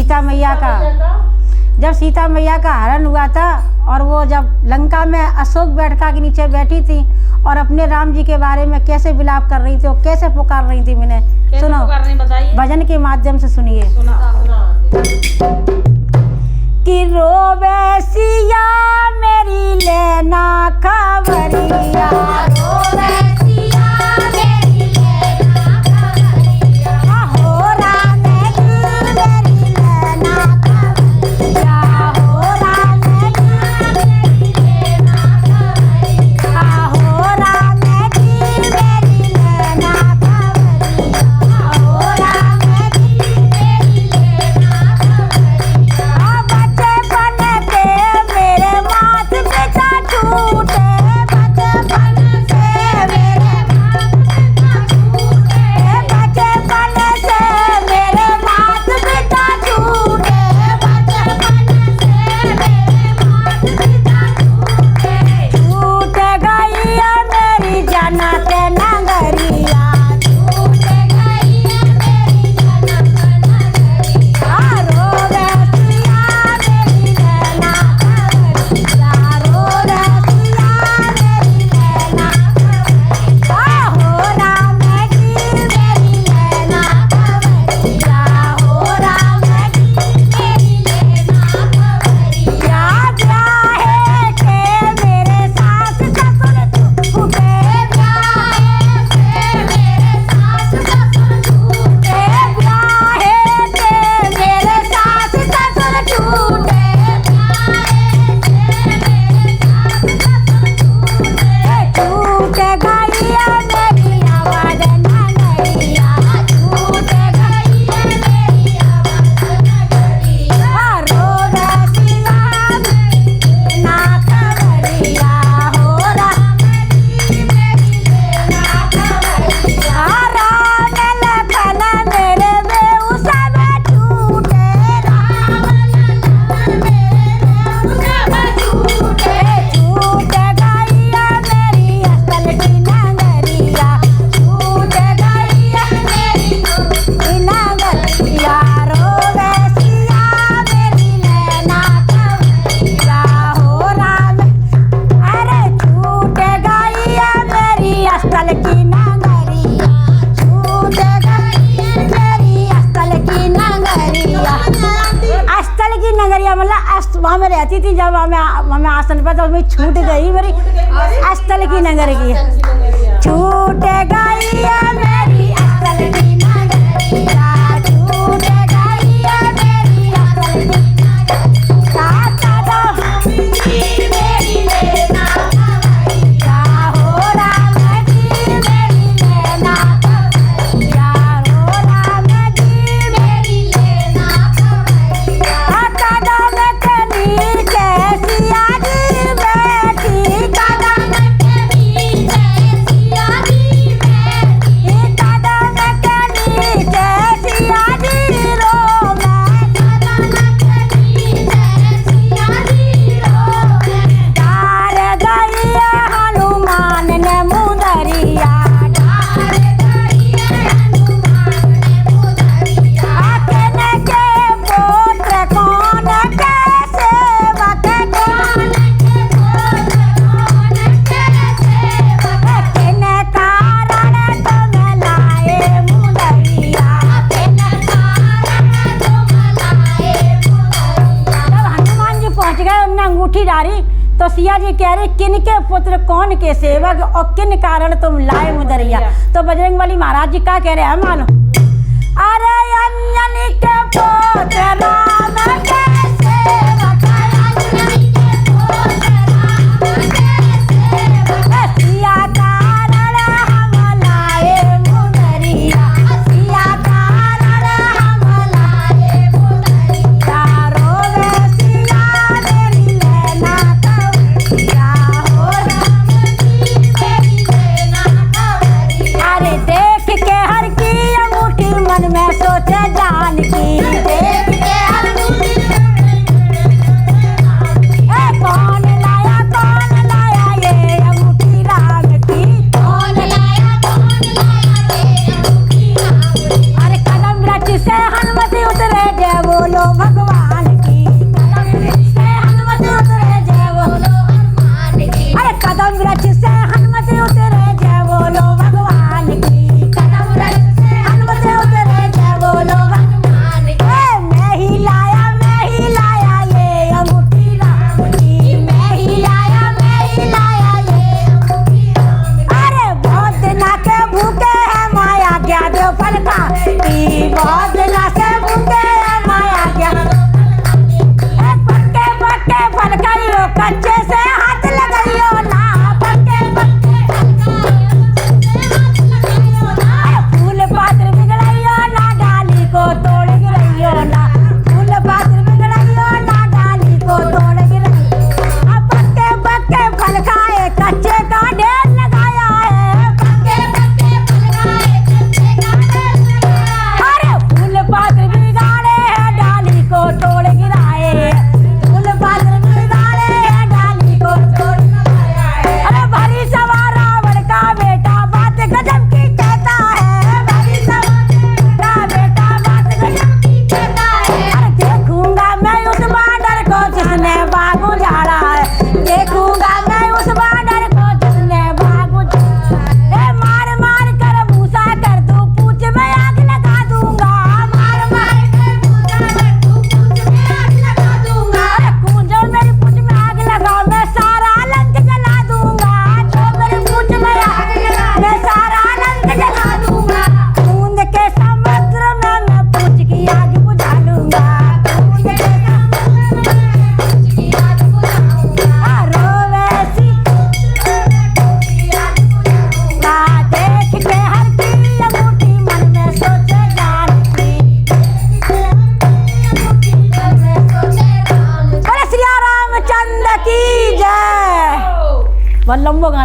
सीता मैया का हरण हुआ था और वो जब लंका में अशोक बैठका के नीचे बैठी थी और अपने राम जी के बारे में कैसे विलाप कर रही थी और कैसे पुकार रही थी, मैंने सुनो भजन के माध्यम से सुनिए। कि रोवे सिया मेरी लेना खबरिया, रोवे सिया मेरी लेना खबरिया, हो राम की मेरी लेना खबरिया, हो राम की मेरी लेना खबरिया, हो राम की मेरी लेना खबरिया, हो राम की मेरी लेना खबरिया। बचपन के मेरे माथ पिता टूटे, बचपन से मेरे माथ पिता टूटे, बचपन से मेरे माथ पिता टूटे, बचपन से मेरे माथ पिता टूटे। टूट गई है मेरी जन्नत नगरिया, टूट गई है मेरी जन्नत नगरिया, रोवे सिया मेरी लेना खबरिया, रोवे सिया मेरी लेना खबरिया, हो राम की मेरी लेना खबरिया, हो राम की मेरी लेना खबरिया। ब्याहे के मेरे सास ससुर टूटे, ब्याहे से मेरे सास ससुर टूटे, ब्याहे से मेरे सास ससुर टूटे, ब्याहे से मेरे सास ससुर टूटे। टूट गई है मेरी आवाज नगरिया, टूट गई है मेरी आवाज नगरिया, रोवे सिया मेरी लेना खबरिया, हो राम की मेरी लेना खबरिया। राम लखन मेरे बेऊ सब टूटे, राम लखन मेरे बेऊ सब टूटे। टूट गई है मेरी असल की नगरिया, टूट गई है मेरी नगरिया, रोवे सिया मेरी लेना खबरिया, हो राम। अरे टूट गई है मेरी असल की नगरिया, टूट गई है मेरी असल की नगरिया। अस्थल की नगरिया मतलब वहाँ में रहती थी, जब हमें आसन पर तो हमें छूट गई मेरी अस्थल की नगरिया, छूट गई है मेरी अस्थल की नगरिया, छूट गई है मेरी अस्थल की नगरिया, मेरी लेना खबरिया, हो राम की मेरी लेना खबरिया, हो राम की मेरी लेना खबरिया। कदम के नीचे सिया जी बैठी, कदम के नीचे सिया जी बैठी, कदम के नीचे सिया जी रोवे, कदम के नीचे सिया जी रोवे। डार गई है हनुमान ने मुदरिया, डार गई है हनुमान ने मुदरिया। अकेले के पुत्र कौन के सेवक, कौन के पुत्र कौन के सेवक, किन कारण तुम लाए मुदरिया, किन कारण तुम लाए मुदरिया। जब हनुमान जी पहुंच गए, उन्होंने अंगूठी डाली तो सिया जी कह रहे किन के पुत्र कौन के सेवक और किन कारण तुम लाए मुदरिया। तो बजरंगबली महाराज जी क्या कह रहे हैं मानो, अरे अंजनी के पुत्र राम के सेवक, अंजनी के पुत्र राम के सेवक, सिया कारण हम लाए मुदरिया, सिया कारण हम लाए मुदरिया, रोवे सिया मेरी लेना खबरिया, हो राम की मेरी लेना खबरिया। अरे देख के हर की अंगूठी मन में सोचे जान की, देख के अंगूठी बच्चे से हाथ लगाइयो ना, पक्के फूल पात्र बिगड़ाइयो ना, डाली को तोड़ गिराइयो ना, फूल पात्र बिगड़ाइयो ना, डाली को तोड़ गिराइयो। अब पक्के पक्के फल खाए कच्चे का ढेर लगाया है, पक्के पक्के फल खाए कच्चे का ढेर लगाया। अरे फूल पात्र बिगाड़े हैं, डाली को तोड़ गिराए, फूल पात्र बिगाड़े हैं, डाली को तोड़ गिराए। अरे भरी सवा रावण का बेटा बात गजब की कहता है, भरी सवा का बेटा बात गजब की कहता है। अरे देखूंगा मैं उस बांदर को जिसने बाग उजाड़ा है, देखूंगा मैं उस बांदर को जिसने बाग उजाड़ा है। मार मार कर भूसा कर दूं, पूंछ में आग लगा दूंगा, मार मार कर भूसा कर दूं, पूंछ में आग लगा दूंगा। अरे कूंजो मेरी पूंछ में आग लगाओ, मैं सारा लंक जला दूंगा, जो मेरी पूंछ में आग लगाओ, मैं सारा लंक जला दूंगा। कूंद के समुद्र में मैं पूंछ की आग बुझा लूंगा, कूंद के समुद्र में मैं पूंछ की आग बुझाऊंगा। रोवे सी देख के हर की अंगूठी मन में सोचे जानती, बोले श्री रामचंद्र की जय। वह लंबो गाना